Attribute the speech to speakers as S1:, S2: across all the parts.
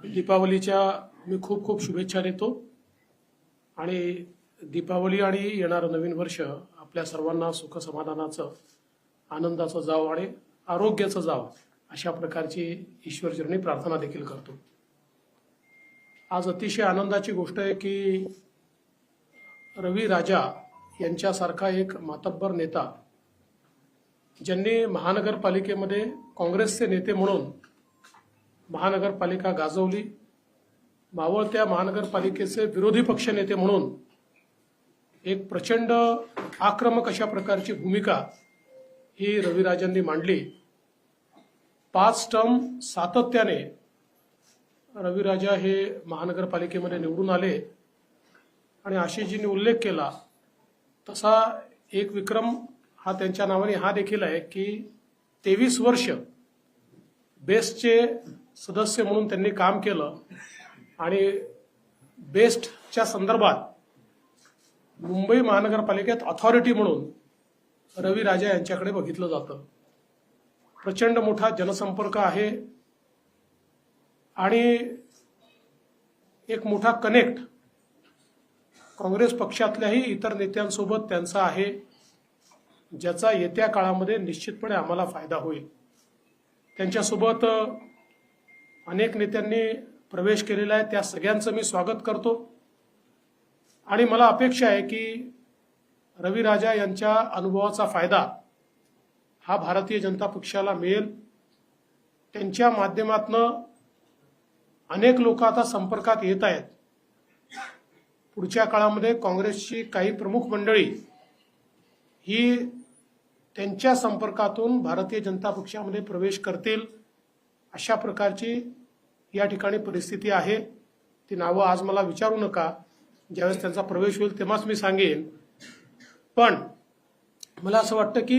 S1: दीपावलीच्या मी खूप खूप शुभेच्छा देतो आणि दीपावली आणि येणारं नवीन वर्ष आपल्या सर्वांना सुख समाधानाचं, आनंदाचं जावं आणि आरोग्याचं जावं अशा प्रकारची ईश्वरचरणी प्रार्थना देखील करतो। आज अतिशय आनंदाची गोष्ट आहे की रवी राजा यांच्यासारखा एक मातब्बर नेता, ज्यांनी महानगरपालिकेमध्ये काँग्रेसचे नेते म्हणून महानगरपालिका गाजवली, मावळत्या महानगरपालिकेचे विरोधी पक्ष नेते म्हणून एक प्रचंड आक्रमक अशा प्रकारची भूमिका ही रविराजांनी मांडली। 5 टर्म सातत्याने रविराजा हे महानगरपालिकेमध्ये निवडून आले आणि आशिषजींनी उल्लेख केला तसा एक विक्रम हा त्यांच्या नावाने हा देखील आहे की 23 वर्ष बेस्टचे सदस्य म्हणून त्यांनी काम केलं आणि बेस्टच्या संदर्भात मुंबई महानगरपालिकेत अथॉरिटी म्हणून रवी राजा यांच्याकडे बघितलं जातं। प्रचंड मोठा जनसंपर्क आहे आणि एक मोठा कनेक्ट काँग्रेस पक्षातल्याही इतर नेत्यांसोबत त्यांचा आहे, ज्याचा येत्या काळामध्ये निश्चितपणे आम्हाला फायदा होईल। त्यांच्यासोबत अनेक नेत्यांनी प्रवेश केलेला आहे, त्या सगळ्यांचं मी स्वागत करतो आणि मला अपेक्षा आहे की रवी राजा यांच्या अनुभवाचा फायदा हा भारतीय जनता पक्षाला मिळेल। त्यांच्या माध्यमातून अनेक लोक आता संपर्कात येत आहेत। पुढच्या काळामध्ये काँग्रेसची काही प्रमुख मंडळी ही त्यांच्या संपर्कातून भारतीय जनता पक्षामध्ये प्रवेश करतील अशा प्रकारची या ठिकाणी परिस्थिती आहे। ती नावं आज मला विचारू नका, ज्यावेळेस त्यांचा प्रवेश होईल तेव्हाच मी सांगेन। पण मला असं वाटतं की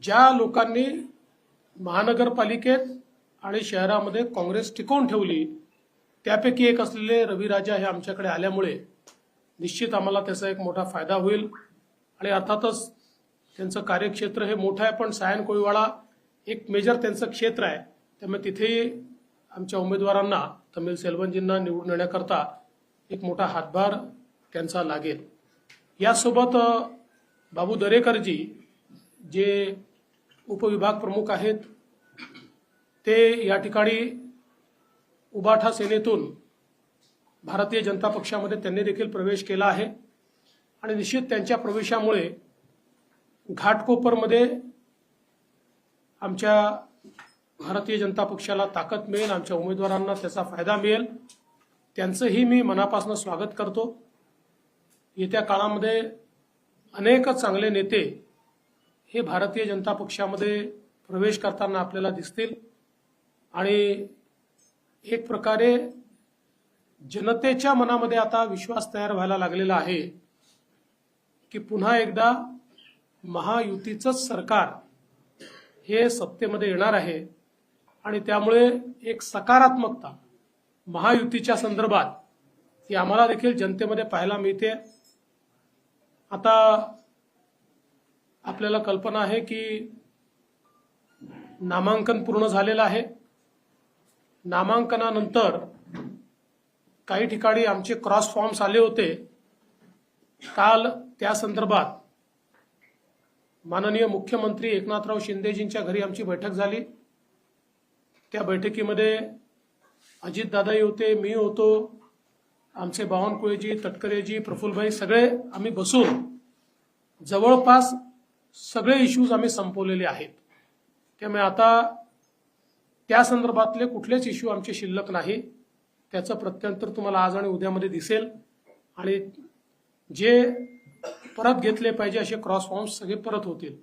S1: ज्या लोकांनी महानगरपालिकेत आणि शहरामध्ये काँग्रेस टिकवून ठेवली त्यापैकी एक असलेले रवी राजा हे आमच्याकडे आल्यामुळे निश्चित आम्हाला त्याचा एक मोठा फायदा होईल आणि अर्थातच त्यांचं कार्यक्षेत्र हे मोठं आहे, पण सायन कोळीवाडा एक मेजर त्यांचं क्षेत्र आहे, त्यामुळे तिथेही आमच्या उमेदवारांना तमिल सेल्वनजींना निवडून येण्याकरता एक मोठा हातभार त्यांचा लागेल। यासोबत बाबू दरेकरजी जे उपविभाग प्रमुख आहेत ते या ठिकाणी उबाठा सेनेतून भारतीय जनता पक्षामध्ये त्यांनी देखील प्रवेश केला आहे आणि निश्चित त्यांच्या प्रवेशामुळे घाटकोपरमध्ये आमच्या भारतीय जनता पक्षाला ताकद मिळेल, आमच्या उमेदवारांना त्याचा फायदा मिळेल। त्यांचंही मी मनापासून स्वागत करतो। येत्या काळामध्ये अनेक चांगले नेते हे भारतीय जनता पक्षामध्ये प्रवेश करताना आपल्याला दिसतील आणि एक प्रकारे जनतेच्या मनामध्ये आता विश्वास तयार व्हायला लागलेला आहे की पुन्हा एकदा महायुतीचंच सरकार हे सत्तेमध्ये येणार आहे आणि त्यामुळे एक सकारात्मकता महायुतीच्या संदर्भात ही आम्हाला देखील जनतेमध्ये पाहायला मिळते। आता आपल्याला कल्पना आहे की नामांकन पूर्ण झालेलं आहे। नामांकनानंतर काही ठिकाणी आमचे क्रॉस फॉर्म्स आले होते। काल त्या संदर्भात माननीय मुख्यमंत्री एकनाथराव शिंदेजींच्या घरी आमची बैठक झाली। त्या बैठकीमध्ये अजितदादाही होते, मी होतो, आमचे बावनकुळेजी, तटकरेजी, प्रफुल्लभाई सगळे आम्ही बसून जवळपास सगळे इश्यूज आम्ही संपवलेले आहेत। त्यामुळे आता त्या संदर्भातले कुठलेच इश्यू आमचे शिल्लक नाही। त्याचं प्रत्यंतर तुम्हाला आज आणि उद्यामध्ये दिसेल आणि जे परत घेतले पाहिजे असे क्रॉस फॉर्म्स सगळे परत होतील।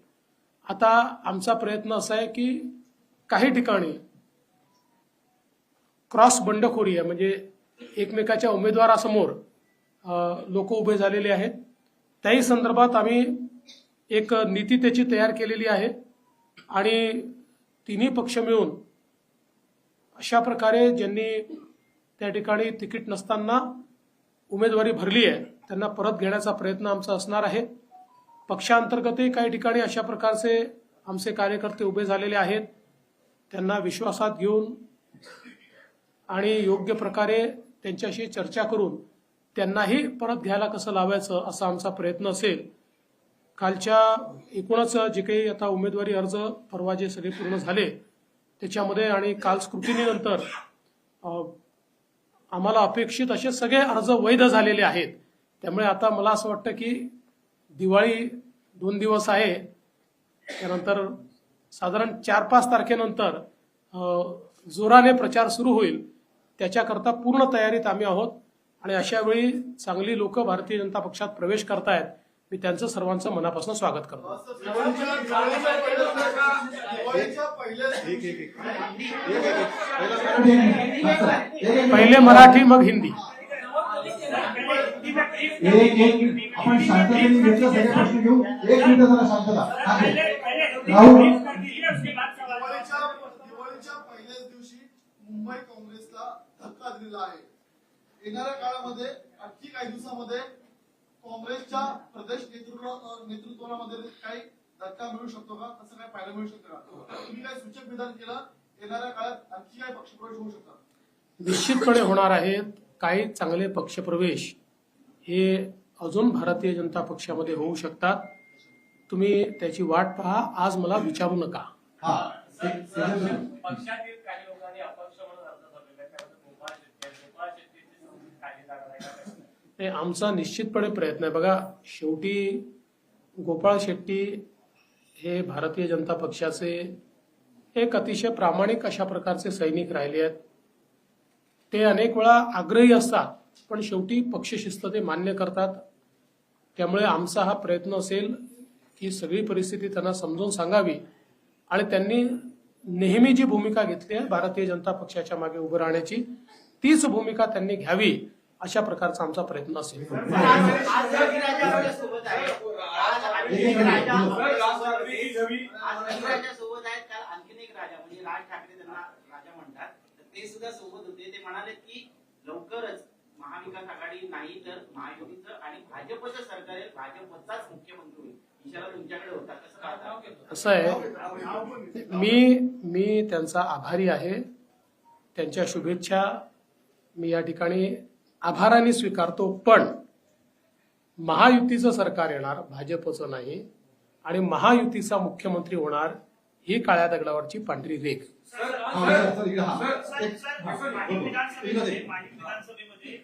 S1: आता आमचा प्रयत्न असा आहे की काही ठिकाणी क्रॉस बंडखोरी आहे, म्हणजे एकमेकाच्या उमेदवारासमोर लोक उभे झालेले आहेत, त्याही संदर्भात आम्ही एक नीती त्याची तयार केलेली आहे आणि तिन्ही पक्ष मिळून अशा प्रकारे ज्यांनी त्या ठिकाणी तिकीट नसताना उमेदवारी भरली आहे त्यांना परत घेण्याचा प्रयत्न आमचा असणार आहे। पक्षांतर्गतही काही ठिकाणी अशा प्रकारचे आमचे कार्यकर्ते उभे झालेले आहेत, त्यांना विश्वासात घेऊन आणि योग्य प्रकारे त्यांच्याशी चर्चा करून त्यांनाही परत घ्यायला कसं लावायचं असा आमचा प्रयत्न असेल. कालच्या एकूणच जे काही आता उमेदवारी अर्ज परवा जे सगळे पूर्ण झाले त्याच्यामध्ये आणि काल स्क्रुटिनीनंतर आम्हाला अपेक्षित असे सगळे अर्ज वैध झालेले आहेत. त्यामुळे आता मला असं वाटतं की दिवाळी 2 दिवस आहे, त्यानंतर साधारण 4-5 तारखेनंतर जोराने प्रचार सुरू होईल. त्याच्याकरता पूर्ण तयारीत आम्ही आहोत आणि अशा वेळी चांगली लोक भारतीय जनता पक्षात प्रवेश करतायत. मी त्यांचं सर्वांचं मनापासून स्वागत करतो. पहिले मराठी मग हिंदी.
S2: आपण शांततेने घेतलं सगळे प्रश्न घेऊ. 1 मिनिट जरा शांतता. राहुल
S3: दिवाळीच्या पहिल्याच दिवशी मुंबई काँग्रेसला धक्का दिलेला आहे. येणाऱ्या काळामध्ये आणखी काही दिवसामध्ये काँग्रेसच्या प्रदेश नेतृत्वामध्ये काही धक्का मिळू शकतो का? असं काय पाहायला मिळू शकतं का? तुम्ही काय सूचक विधान केलं? येणाऱ्या काळात आणखी काय पक्षप्रवेश होऊ शकतात?
S1: निश्चितपणे होणार आहेत. काही चांगले पक्षप्रवेश हे अजून भारतीय जनता पक्षामध्ये होऊ शकतात. तुम्ही त्याची वाट पहा. आज मला विचारू नका.
S4: पक्षातील काही लोकांनी अपक्ष म्हणून अर्ज भरलेला आहे. त्यामध्ये गोपाळ शेट्टी काही जागा
S1: नाही, आमचा निश्चितपणे प्रयत्न आहे. बघा, शेवटी गोपाळ शेट्टी हे भारतीय जनता पक्षाचे एक अतिशय प्रामाणिक अशा प्रकारचे सैनिक राहिले आहेत. ते अनेक वेळा आग्रही असतात, पण शेवटी पक्षशिस्त ते मान्य करतात. त्यामुळे आमचा हा प्रयत्न असेल की सगळी परिस्थिती त्यांना समजून सांगावी आणि त्यांनी नेहमी जी भूमिका घेतली आहे भारतीय जनता पक्षाच्या मागे उभं राहण्याची, तीच भूमिका त्यांनी घ्यावी अशा प्रकारचा आमचा प्रयत्न असेल.
S5: ते सुद्धा सोबत होते. ते म्हणाले की लवकरच महाविकास आघाडी नाही तर महायुतीचं आणि भाजपचं सरकार आहे, भाजपचाच मुख्यमंत्री होईल. इशारा तुमच्याकडे होता. कसं पाहता?
S1: असं आहे, मी त्यांचा आभारी आहे. त्यांच्या शुभेच्छा मी या ठिकाणी आभाराने स्वीकारतो. पण महायुतीचं सरकार येणार, भाजपचं नाही, आणि महायुतीचा मुख्यमंत्री होणार ही काळ्या दगडावरची पांढरी रेघ.
S4: माजी विधानसभेमध्ये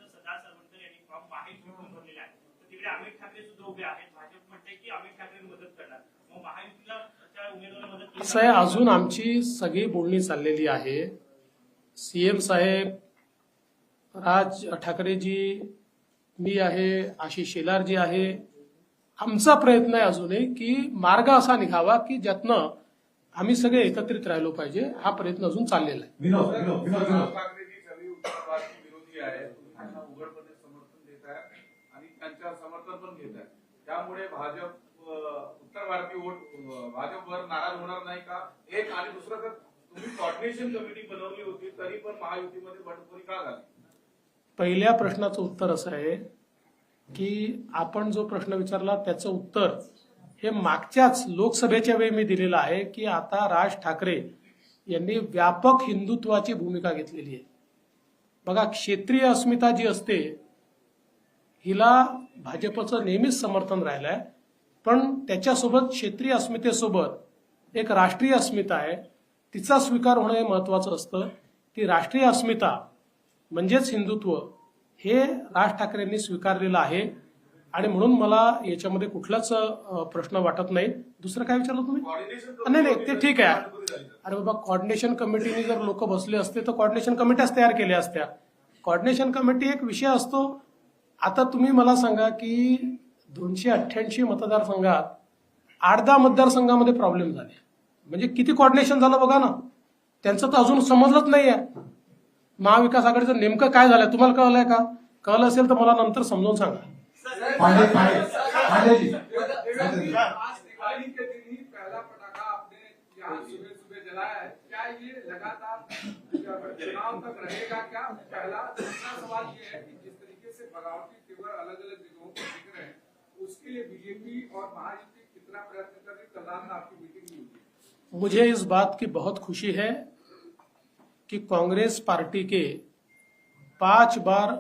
S4: सरदार सरवंतर यांनी फॉर्म महायुतीकडून भरलेला आहे. तिकडे अमित ठाकरे सुद्धा उभे आहेत. भाजप म्हणते की अमित ठाकरे मदत करणार. मग महायुतीला उमेदवाराला मदत
S1: असं आहे, अजून आमची सगळी बोलणी चाललेली आहे. सीएम साहेब, राज ठाकरेजी, मी आहे, आशिष शेलारजी आहे. आमचा प्रयत्न आहे अजूनही की मार्ग असा निघावा की ज्यातनं आम्ही सगळे एकत्रित राहिलो पाहिजे. हा प्रयत्न अजून चाललेला आहे.
S2: विनोद
S6: ठाकरेजी सगळी उत्तरवादी विरोधी आहे, त्यांना उघडपणे समर्थन देत आहे आणि त्यांच्या समर्थन पण घेत आहे. त्यामुळे भाजप उत्तर भारतीय वोट भाजपवर नाराज होणार नाही का? एक. आणि दुसरं, तर तुम्ही कोऑर्डिनेशन कमिटी बनवली होती तरी पण महायुतीमध्ये बंडखोरी का झाली?
S1: पहिल्या प्रश्नाचं उत्तर असं आहे की आपण जो प्रश्न विचारला त्याचं उत्तर हे मागच्याच लोकसभेच्या वेळी मी दिलेलं आहे की आता राज ठाकरे यांनी व्यापक हिंदुत्वाची भूमिका घेतलेली आहे. बघा, क्षेत्रीय अस्मिता जी असते हिला भाजपचं नेहमीच समर्थन राहिलं आहे, पण त्याच्यासोबत क्षेत्रीय अस्मितेसोबत एक राष्ट्रीय अस्मिता आहे, तिचा स्वीकार होणं हे महत्वाचं असतं. ती राष्ट्रीय अस्मिता म्हणजेच हिंदुत्व हे राज ठाकरेंनी स्वीकारलेलं आहे आणि म्हणून मला याच्यामध्ये कुठलाच प्रश्न वाटत नाही. दुसरं काय विचारलं तुम्ही? नाही, ते ठीक आहे. अरे बाबा, कोऑर्डिनेशन कमिटीने जर लोक बसले असते तर कोऑर्डिनेशन कमिट्याच तयार केल्या असत्या. कोऑर्डिनेशन कमिटी एक विषय असतो. आता तुम्ही मला सांगा की 288 मतदारसंघात 8-10 मतदारसंघामध्ये प्रॉब्लेम झाले, म्हणजे किती कोऑर्डिनेशन झालं बघा ना. त्यांचं तर अजून समजलंच नाहीये महाविकास आघाडीचं नेमकं काय झालंय. तुम्हाला कळलंय का? कळलं असेल तर मला नंतर समजावून सांगा.
S2: पांडे जी
S6: दिवाली के दिन ही पहला पटाखा आपने यहाँ सुबह सुबह जलाया है. क्या ये लगातार चुनाव तक रहेगा क्या? पहला. दूसरा सवाल ये है कि जिस तरीके से बगावती तेवर अलग अलग जगहों पर दिख रहे हैं, उसके लिए बीजेपी और महायुति कितना प्रयत्न कर रही? कल रात में आपकी मीटिंग हुई.
S1: मुझे इस बात की बहुत खुशी है कि कांग्रेस पार्टी के 5 बार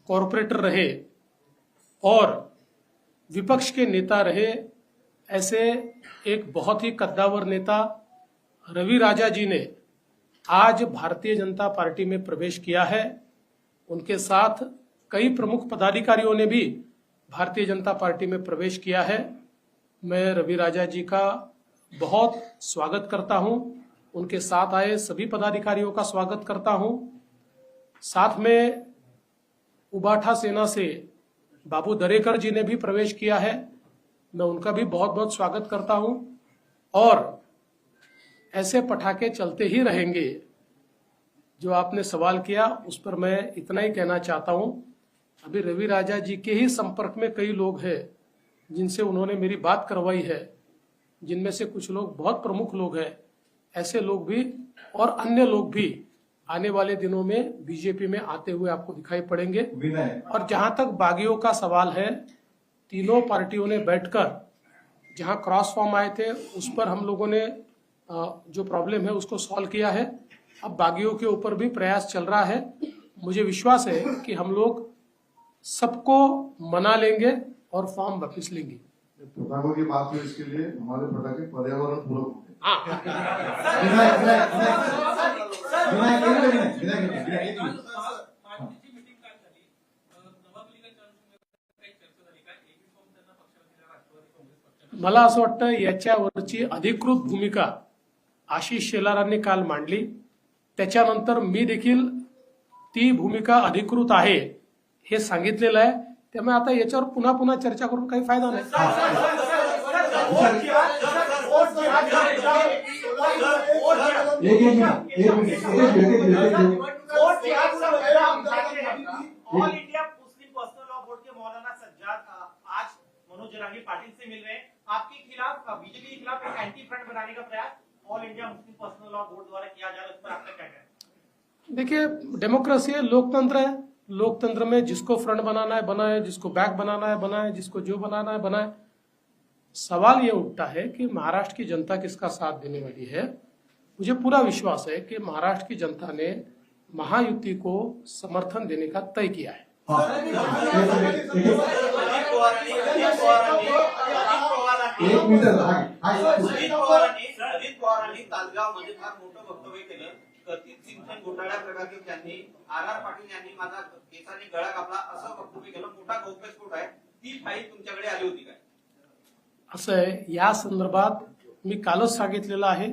S1: कॉरपोरेटर रहे और विपक्ष के नेता रहे ऐसे एक बहुत ही कद्दावर नेता रवि राजा जी ने आज भारतीय जनता पार्टी में प्रवेश किया है। उनके साथ कई प्रमुख पदाधिकारियों ने भी भारतीय जनता पार्टी में प्रवेश किया है। मैं रवि राजा जी का बहुत स्वागत करता हूं, उनके साथ आए सभी पदाधिकारियों का स्वागत करता हूं। साथ में उबाठा सेना से बाबू दरेकर जी ने भी प्रवेश किया है, मैं उनका भी बहुत बहुत स्वागत करता हूं। और ऐसे पटाखे चलते ही रहेंगे। जो आपने सवाल किया उस पर मैं इतना ही कहना चाहता हूं, अभी रवि राजा जी के ही संपर्क में कई लोग हैं जिनसे उन्होंने मेरी बात करवाई है, जिनमें से कुछ लोग बहुत प्रमुख लोग हैं। ऐसे लोग भी और अन्य लोग भी आने वाले दिनों में बीजेपी में आते हुए आपको दिखाई पड़ेंगे। और जहां तक बागियों का सवाल है, तीनों पार्टियों ने बैठकर जहां क्रॉस फॉर्म आए थे उस पर हम लोगों ने जो प्रॉब्लम है उसको सॉल्व किया है। अब बागियों के ऊपर भी प्रयास चल रहा है। मुझे विश्वास है कि हम लोग सबको मना लेंगे और फॉर्म वापस लेंगे।
S3: पटाखों की बात हुई, इसके लिए हमारे पटाखे पर्यावरण पूरक होंगे।
S1: मला असं वाटतं याच्यावरची अधिकृत भूमिका आशिष शेलारांनी काल मांडली, त्याच्यानंतर मी देखील ती भूमिका अधिकृत आहे हे सांगितलेलं आहे। त्यामुळे आता याच्यावर पुन्हा पुन्हा चर्चा करून काही फायदा नाही।
S5: All India Muslim personal law board के मौलाना सज्जाद आज मनोज जरांगी पाटिल से मिल रहे हैं। आपके खिलाफ, बीजेपी के खिलाफ एक एंटी फ्रंट बनाने का प्रयास all India Muslim personal law board द्वारा किया जा रहा है, उस पर आपका क्या कहना है?
S1: देखिए, डेमोक्रेसी है, लोकतंत्र है। लोकतंत्र में जिसको फ्रंट बनाना है बनाए, जिसको बैक बनाना है बनाए, जिसको जो बनाना है बनाए। सवाल ये उठता है कि महाराष्ट्र की जनता किसका साथ देने वाली है। मुझे पूरा विश्वास है कि महाराष्ट्र की जनता ने महायुति को समर्थन देने का तय किया है।
S5: अजित पवारांनी तासगावमध्ये फार मोठं वक्तव्य केलं। कथित सिंचन घोटाळ्या प्रकरणी त्यांनी आर पाटील यांनी माझा केसाने गळा कापला असं वक्तव्य केलं। मोठा गौप्यस्फोट आहे, ती फाईल तुमच्याकडे आली होती काय?
S1: असं आहे, या संदर्भात मी कालच सांगितलेलं आहे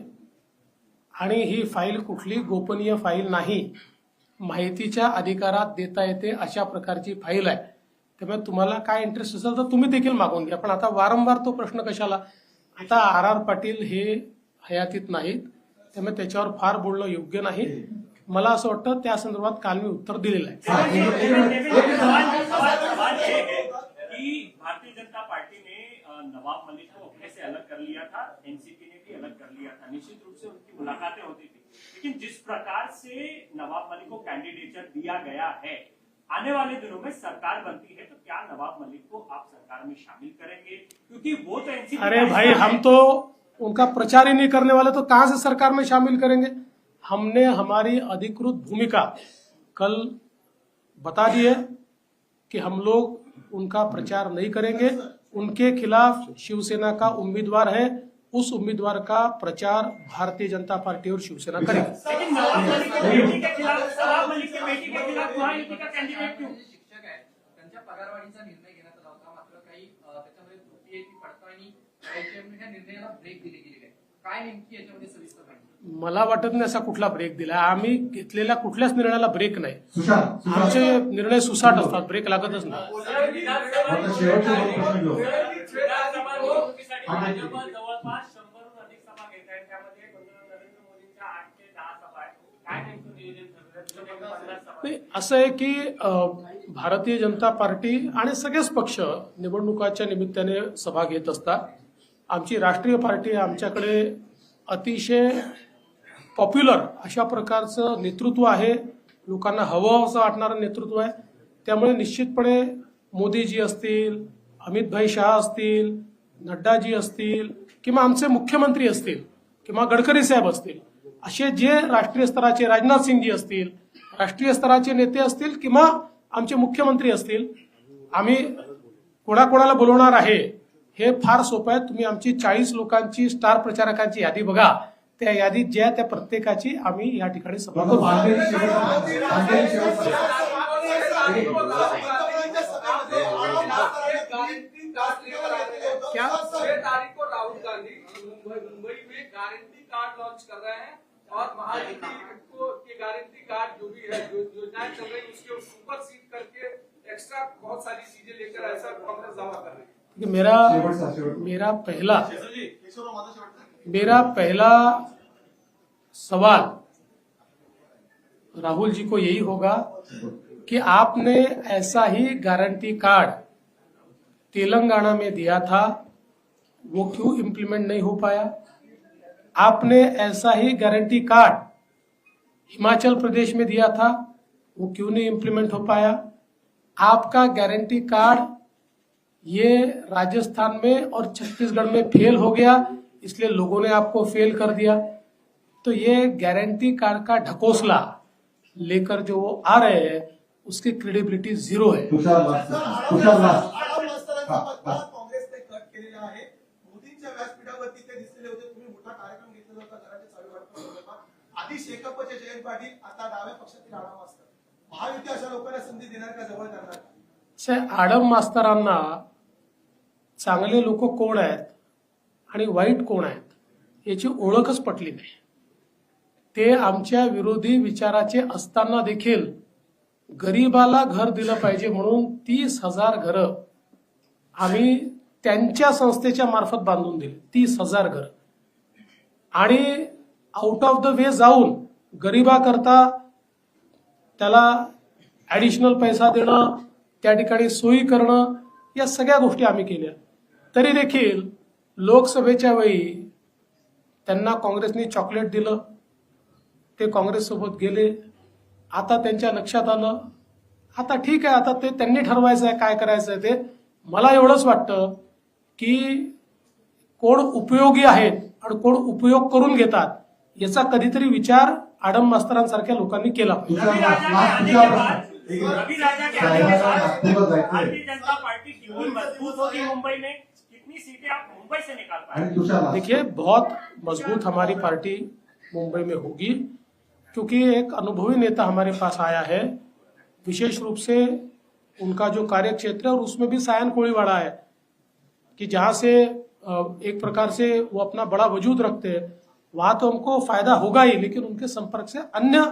S1: आणि ही फाईल कुठली गोपनीय फाईल नाही, माहितीच्या अधिकारात देता येते अशा प्रकारची फाईल आहे। त्यामुळे तुम्हाला काय इंटरेस्ट असेल तर तुम्ही देखील मागून घ्या, पण आता वारंवार तो प्रश्न कशाला। आता आर पाटील हे हयातीत नाहीत, त्यामुळे त्याच्यावर फार बोलणं योग्य नाही। मला असं वाटतं त्या संदर्भात काल मी उत्तर दिलेलं आहे।
S4: कि भारतीय जनता पार्टी ने नवाब मलिक को अपने से अलग कर लिया था, एनसीपी ने भी अलग कर लिया था। निश्चित रूप से उनकी मुलाकातें होती थी, लेकिन जिस प्रकार से नवाब मलिक को कैंडिडेचर दिया गया है, आने वाले दिनों में सरकार बनती है तो क्या नवाब मलिक को आप सरकार में शामिल करेंगे? क्योंकि वो तो एनसीपी।
S1: अरे भाई, हम तो उनका प्रचार ही नहीं करने वाले, तो कहां से सरकार में शामिल करेंगे। हमने हमारी अधिकृत भूमिका कल बता दी है कि हम लोग उनका प्रचार नहीं करेंगे। उनके खिलाफ शिवसेना का उम्मीदवार है, उस उम्मीदवार का प्रचार भारतीय जनता पार्टी और शिवसेना करेगी।
S4: लेकिन नवाब मलिक के बेटी के खिलाफ, नवाब मलिक के बेटी के खिलाफ महायुति का कैंडिडेट क्यों?
S7: शिक्षक आहे, त्यांच्या पगारवाढीचा निर्णय घेण्यात आला होता, मात्र काही त्याच्यामध्ये त्रुटी आहे, ती पडताळणी करायची आहे, म्हणून या निर्णयाला ब्रेक दिली गेली आहे। काय नेमकी याच्यामध्ये सविस्तर माहिती?
S1: मला वाटत नाही असा कुठला ब्रेक दिला। आम्ही घेतलेल्या कुठल्याच निर्णयाला ब्रेक नाही।
S2: सुशांत
S1: आमचे निर्णय सुसाट असतात, ब्रेक लागतच नाही।
S2: आता शेवटचे दोन प्रश्न घेऊ।
S4: विधानसभा निवडणुकीसाठी भाजप जवळपास 100हून अधिक सभा घेत आहे, त्यामध्ये नरेंद्र मोदींच्या 8 ते 10 सभा आहेत। काय नेमकं नियोजन ठरलं?
S1: नाही, असं आहे की भारतीय जनता पार्टी आणि सगळेच पक्ष निवडणुकाच्या निमित्ताने सभा घेत असतात। आमची राष्ट्रीय पार्टी आमच्याकडे अतिशय पॉप्युलर अशा प्रकारचं नेतृत्व आहे, लोकांना हवं असं वाटणारं नेतृत्व आहे। त्यामुळे निश्चितपणे मोदीजी असतील, अमितभाई शाह असतील, नड्डाजी असतील किंवा आमचे मुख्यमंत्री असतील किंवा गडकरी साहेब असतील, असे जे राष्ट्रीय स्तराचे राजनाथ सिंगजी असतील, राष्ट्रीय स्तराचे नेते असतील किंवा आमचे मुख्यमंत्री असतील, आम्ही कोणाकोणाला बोलवणार आहे हे फार सोपं आहे. तुम्ही आमची 40 लोकांची स्टार प्रचारकांची यादी बघा. त्या यादीत ज्या त्या प्रत्येकाची आम्ही या ठिकाणी सभा करू.
S2: भांडेरी शेवटचा
S1: क्या?
S6: 6 तारीख को राहुल गांधी मुंबई में गारंटी कार्ड लॉन्च कर रहे हैं और महायुति को के गारंटी कार्ड जो भी है जो योजनाएं चल रही है उसके सुपर सीड करके एक्स्ट्रा बहुत सारी चीजें लेकर ऐसा कांग्रेस दावा कर रही है.
S1: मेरा पहला सवाल राहुल जी को यही होगा कि आपने ऐसा ही गारंटी कार्ड तेलंगाना में दिया था, वो क्यों इम्प्लीमेंट नहीं हो पाया? आपने ऐसा ही गारंटी कार्ड हिमाचल प्रदेश में दिया था, वो क्यों नहीं इम्प्लीमेंट हो पाया? आपका गारंटी कार्ड ये राजस्थान में और छत्तीसगढ़ में फेल हो गया, इसलिए लोगों ने आपको फेल कर दिया. तो ये गारंटी कार्ड का ढकोसला लेकर जो वो आ रहे हैं उसकी क्रेडिबिलिटी 0 है.
S3: काँग्रेसने कट केलेला आहे. मोदींच्या व्यासपीठावरती ते दिसलेले होते. तुम्ही मोठा कार्यक्रम घेतलेला होता घराच्या चावी वाटप. आधी शेकापचे जयंत पाटील, आता डाव्या पक्षातील आडम मास्तर. महायुती अशा लोकांना संधी देणार का, जवळ करणार?
S1: आडम मास्तरांना चांगले लोक कोण आहेत आणि वाईट कोण आहेत याची ओळखच पटली नाही. ते आमच्या विरोधी विचाराचे असताना देखील गरीबाला घर दिलं पाहिजे म्हणून 30,000 घरं आम्ही त्यांच्या संस्थेच्या मार्फत बांधून दिली. 30,000 घरं. आणि आउट ऑफ द वे जाऊन गरीबाकरता त्याला ऍडिशनल पैसा देणं, त्या ठिकाणी सोयी करणं, या सगळ्या गोष्टी आम्ही केल्या. तरी देखील लोकसभेच्या वेळी त्यांना काँग्रेसने चॉकलेट दिलं, ते काँग्रेससोबत गेले. आता त्यांच्या लक्षात आलं, आता ठीक आहे, आता ते त्यांनी ठरवायचं आहे काय करायचं आहे ते. मला एवढंच वाटतं की कोण उपयोगी आहेत आणि कोण उपयोग करून घेतात याचा कधीतरी विचार आडम मास्तरांसारख्या लोकांनी केला पाहिजे.
S4: रवि राजा के आने के बाद भारतीय जनता पार्टी क्यों मजबूत होगी मुंबई में? कितनी सीटें आप मुंबई से निकाल पाए?
S1: देखिए, बहुत मजबूत हमारी पार्टी मुंबई में होगी क्योंकि एक अनुभवी नेता हमारे पास आया है. विशेष रूप से उनका जो कार्य क्षेत्र है और उसमें भी सायन कोळीवाड़ा है कि जहां से एक प्रकार से वो अपना बड़ा वजूद रखते हैं. वहां तो हमको फायदा होगा ही, लेकिन उनके संपर्क से अन्य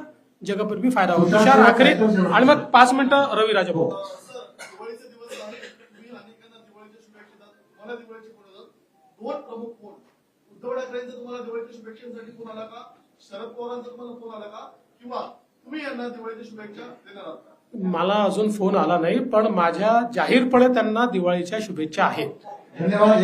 S1: जगह पर भी फायदा होगा. तुषार आखरी आणि मग 5 मिनिटं रवी राजा बोलतो.
S3: दिवाळीचे दिवस आले. तुम्ही अनेकांना दिवाळीच्या शुभेच्छा देतात. तुम्हाला दिवाळीचे फोन येतात. 2 प्रमुख फोन. उद्धव ठाकरेंचा तुम्हाला दिवाळीच्या शुभेच्छांसाठी फोन आला का? शरद पवारांचा तुम्हाला फोन आला का? किंवा तुम्ही यांना दिवाळीच्या शुभेच्छा देणार आहात का?
S1: मला अजून फोन आला नाही, पण माझ्या जाहीरपणे त्यांना दिवाळीच्या शुभेच्छा आहेत.
S2: धन्यवाद.